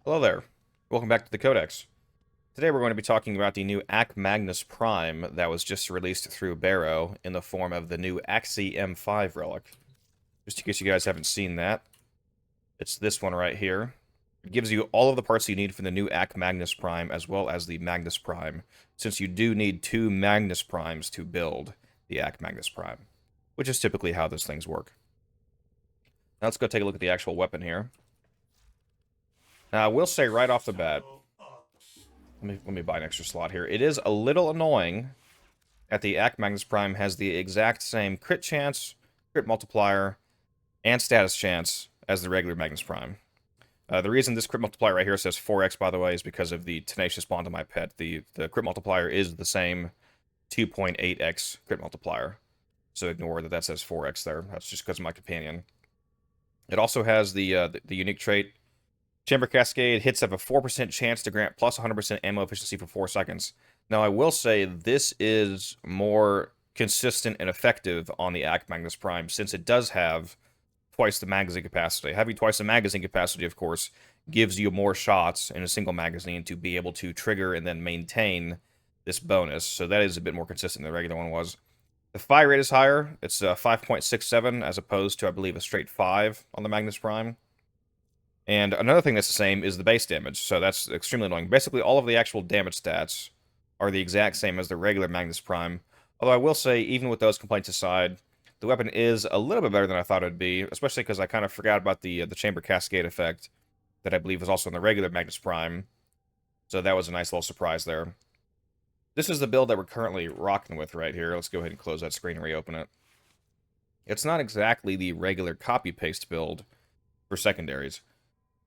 Hello there. Welcome back to the Codex. Today we're going to be talking about the new Akmagnus Prime that was just released through Barrow in the form of the new Axii M5 relic. Just in case you guys haven't seen that, it's this one right here. It gives you all of the parts you need for the new Akmagnus Prime as well as the Magnus Prime, since you do need two Magnus Primes to build the Akmagnus Prime, which is typically how those things work. Now let's go take a look at the actual weapon here. Now, I will say right off the bat, let me buy an extra slot here. It is a little annoying that the Akmagnus Prime has the exact same crit chance, crit multiplier, and status chance as the regular Magnus Prime. The reason this crit multiplier right here says 4x, by the way, is because of the tenacious bond of my pet. The crit multiplier is the same 2.8x crit multiplier. So ignore that says 4x there. That's just because of my companion. It also has the unique trait. Chamber Cascade hits have a 4% chance to grant plus 100% ammo efficiency for 4 seconds. Now, I will say this is more consistent and effective on the Akmagnus Prime, since it does have twice the magazine capacity. Having twice the magazine capacity, of course, gives you more shots in a single magazine to be able to trigger and then maintain this bonus. So that is a bit more consistent than the regular one was. The fire rate is higher. It's 5.67 as opposed to, I believe, a straight 5 on the Magnus Prime. And another thing that's the same is the base damage, so that's extremely annoying. Basically, all of the actual damage stats are the exact same as the regular Magnus Prime. Although I will say, even with those complaints aside, the weapon is a little bit better than I thought it would be, especially because I kind of forgot about the Chamber Cascade effect that I believe was also in the regular Magnus Prime. So that was a nice little surprise there. This is the build that we're currently rocking with right here. Let's go ahead and close that screen and reopen it. It's not exactly the regular copy-paste build for secondaries.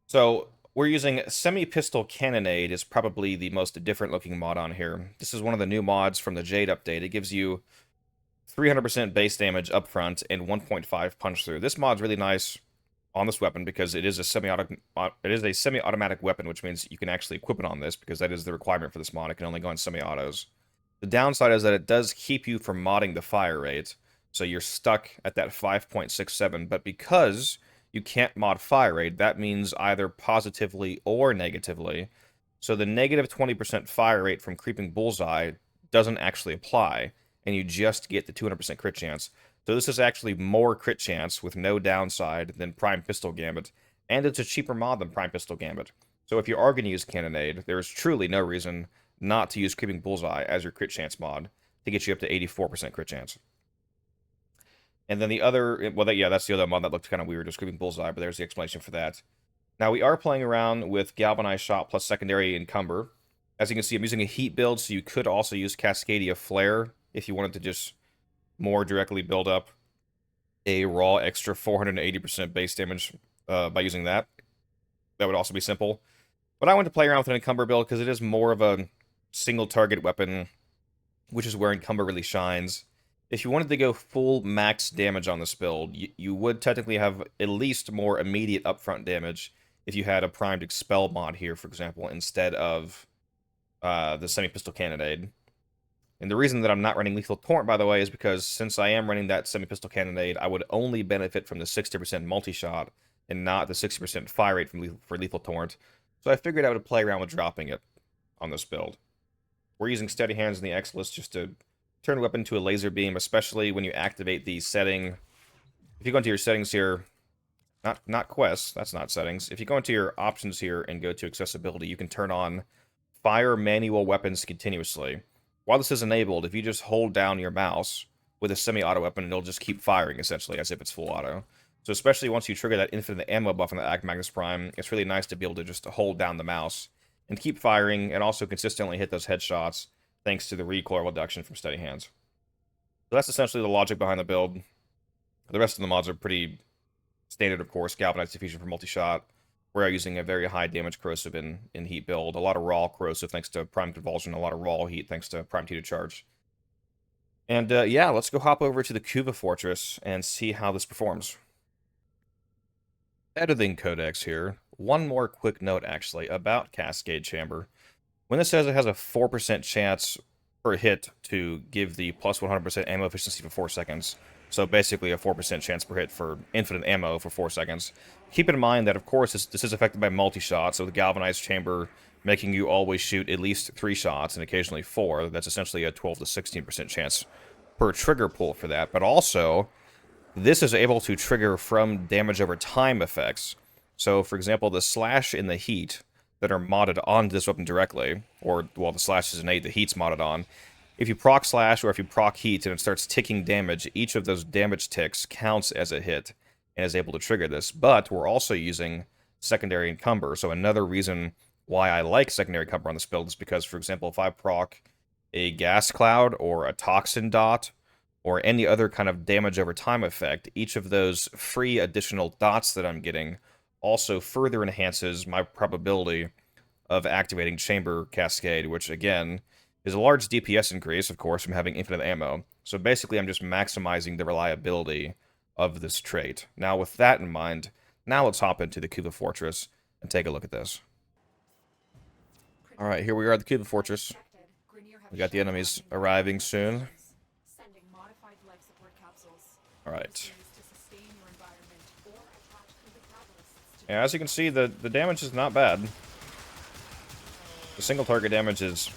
So we're using Semi-Pistol Cannonade is probably the most different looking mod on here. This is one of the new mods from the Jade update. It gives you 300% base damage up front and 1.5 punch through. This mod's really nice on this weapon because it is a semi-automatic weapon, which means you can actually equip it on this because that is the requirement for this mod. It can only go on semi-autos. The downside is that it does keep you from modding the fire rate, so you're stuck at that 5.67, but because you can't mod fire rate, that means either positively or negatively. So the negative 20% fire rate from creeping bullseye doesn't actually apply, and you just get the 200% crit chance. So this is actually more crit chance with no downside than Prime Pistol Gambit, and it's a cheaper mod than Prime Pistol Gambit. So if you are going to use Cannonade, there is truly no reason not to use Creeping Bullseye as your crit chance mod to get you up to 84% crit chance. And then the other, well, that's the other mod that looked kind of weird, just Creeping Bullseye, but there's the explanation for that. Now, we are playing around with Galvanized Shot plus Secondary Encumber. As you can see, I'm using a heat build, so you could also use Cascadia Flare if you wanted to just more directly build up a raw extra 480% base damage by using that. That would also be simple. But I want to play around with an Encumber build because it is more of a single target weapon, which is where Encumber really shines. If you wanted to go full max damage on this build, you would technically have at least more immediate upfront damage if you had a primed Expel mod here, for example, instead of the Semi-Pistol Cannonade. And the reason that I'm not running Lethal Torrent, by the way, is because since I am running that Semi-Pistol Cannonade, I would only benefit from the 60% multi-shot and not the 60% fire rate for Lethal Torrent. So I figured I would play around with dropping it on this build. We're using Steady Hands in the X list just to turn the weapon to a laser beam, especially when you activate the setting. If you go into your settings here, not quests, that's not settings. If you go into your options here and go to accessibility, you can turn on fire manual weapons continuously. While this is enabled, if you just hold down your mouse with a semi-auto weapon, it'll just keep firing, essentially, as if it's full auto. So especially once you trigger that infinite ammo buff on the Akmagnus Prime, it's really nice to be able to just hold down the mouse and keep firing and also consistently hit those headshots thanks to the recoil reduction from Steady Hands. So that's essentially the logic behind the build. The rest of the mods are pretty standard, of course. Galvanized Diffusion for multi-shot. We're using a very high damage corrosive in heat build. A lot of raw corrosive thanks to Prime Convulsion. A lot of raw heat thanks to Prime T to Charge. And yeah, let's go hop over to the Kuva Fortress and see how this performs. Editing Codex here. One more quick note, actually, about Cascade Chamber. When it says it has a 4% chance per hit to give the plus 100% ammo efficiency for 4 seconds, So basically a 4% chance per hit for infinite ammo for 4 seconds. Keep in mind that, of course, this is affected by multi-shot, so the galvanized chamber making you always shoot at least 3 shots and occasionally 4. That's essentially a 12 to 16% chance per trigger pull for that. But also, this is able to trigger from damage over time effects. So, for example, the slash and the heat that are modded onto this weapon directly, or, well, the slash is innate, the heat's modded on. If you proc slash or if you proc heat and it starts ticking damage, each of those damage ticks counts as a hit and is able to trigger this. But we're also using secondary encumber, so another reason why I like secondary encumber on this build is because, for example, if I proc a gas cloud or a toxin dot or any other kind of damage over time effect, each of those free additional dots that I'm getting also further enhances my probability of activating Chamber Cascade, which, again, is a large DPS increase, of course, from having infinite ammo. So basically, I'm just maximizing the reliability of this trait. Now, with that in mind, now let's hop into the Kuva Fortress and take a look at this. Alright, here we are at the Kuva Fortress. We got the enemies arriving soon. Alright. Yeah, as you can see, the damage is not bad. The single target damage is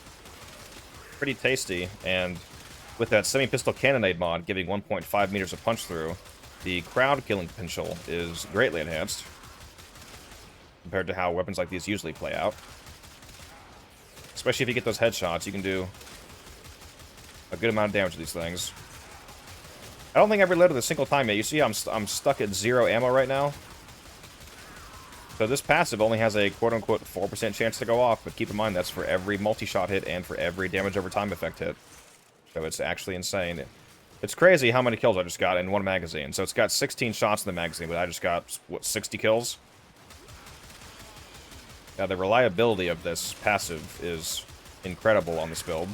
pretty tasty, and with that semi-pistol cannonade mod giving 1.5 meters of punch through, the crowd killing potential is greatly enhanced compared to how weapons like these usually play out. Especially if you get those headshots, you can do a good amount of damage to these things. I don't think I've reloaded a single time yet. You see I'm stuck at 0 ammo right now. So this passive only has a quote-unquote 4% chance to go off, but keep in mind that's for every multi-shot hit and for every damage over time effect hit. So it's actually insane. It's crazy how many kills I just got in one magazine. So it's got 16 shots in the magazine, but I just got, what, 60 kills? Now, the reliability of this passive is incredible on this build.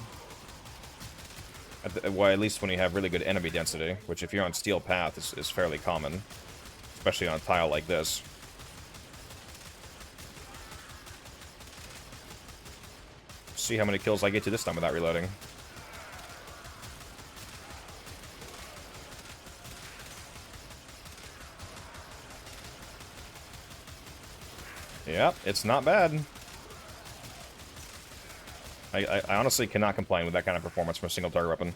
Well, at least when you have really good enemy density, which if you're on Steel Path is fairly common, especially on a tile like this. See how many kills I get to this time without reloading. Yeah, it's not bad. I honestly cannot complain with that kind of performance from a single target weapon.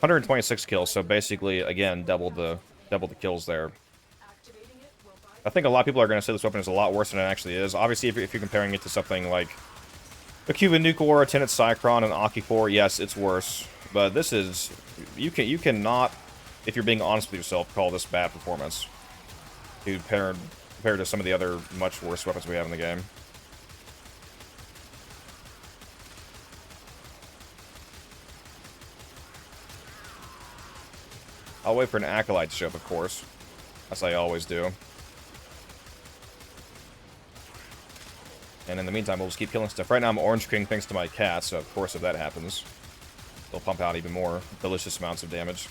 126 kills, so basically, again, double the kills there. I think a lot of people are going to say this weapon is a lot worse than it actually is. Obviously, if you're comparing it to something like a Cuban Nucor, a Tenet Cycron, an Aki-4, yes, it's worse. But this is... You cannot, if you're being honest with yourself, call this bad performance compared to some of the other much worse weapons we have in the game. I'll wait for an Acolyte to show up, of course. As I always do. And in the meantime, we'll just keep killing stuff. Right now, I'm Orange King thanks to my cat, so of course if that happens, they'll pump out even more delicious amounts of damage.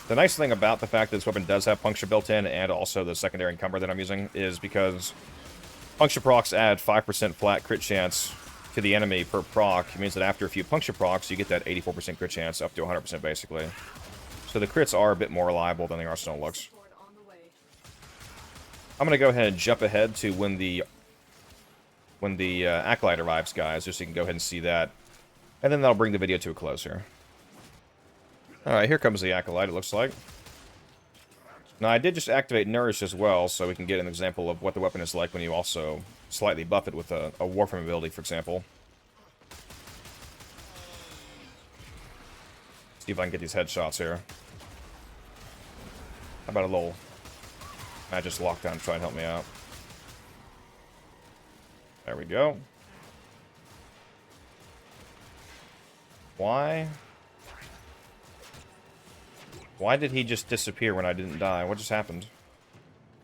The nice thing about the fact that this weapon does have puncture built in, and also the secondary encumber that I'm using, is because puncture procs add 5% flat crit chance to the enemy per proc. It means that after a few puncture procs, you get that 84% crit chance, up to 100% basically. So the crits are a bit more reliable than the arsenal looks. I'm going to go ahead and jump ahead to when the Acolyte arrives, guys, just so you can go ahead and see that. And then that'll bring the video to a close here. Alright, here comes the Acolyte, it looks like. Now, I did just activate Nourish as well, so we can get an example of what the weapon is like when you also slightly buff it with a Warframe ability, for example. See if I can get these headshots here. How about a little Magis lockdown to try and help me out? There we go. Why? Why did he just disappear when I didn't die? What just happened?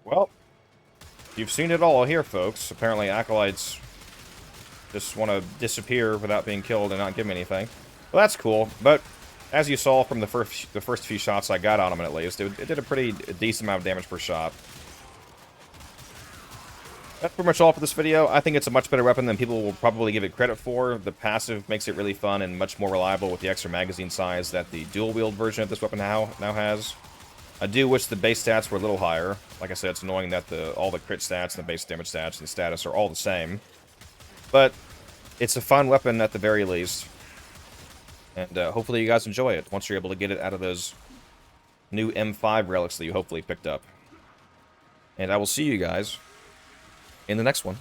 Well, you've seen it all here, folks. Apparently, Acolytes just want to disappear without being killed and not give me anything. Well, that's cool, but as you saw from the first few shots I got on him, at least, it did a pretty decent amount of damage per shot. That's pretty much all for this video. I think it's a much better weapon than people will probably give it credit for. The passive makes it really fun and much more reliable with the extra magazine size that the dual-wield version of this weapon now has. I do wish the base stats were a little higher. Like I said, it's annoying that all the crit stats and the base damage stats and the status are all the same. But it's a fun weapon at the very least. And hopefully you guys enjoy it once you're able to get it out of those new M5 relics that you hopefully picked up. And I will see you guys in the next one.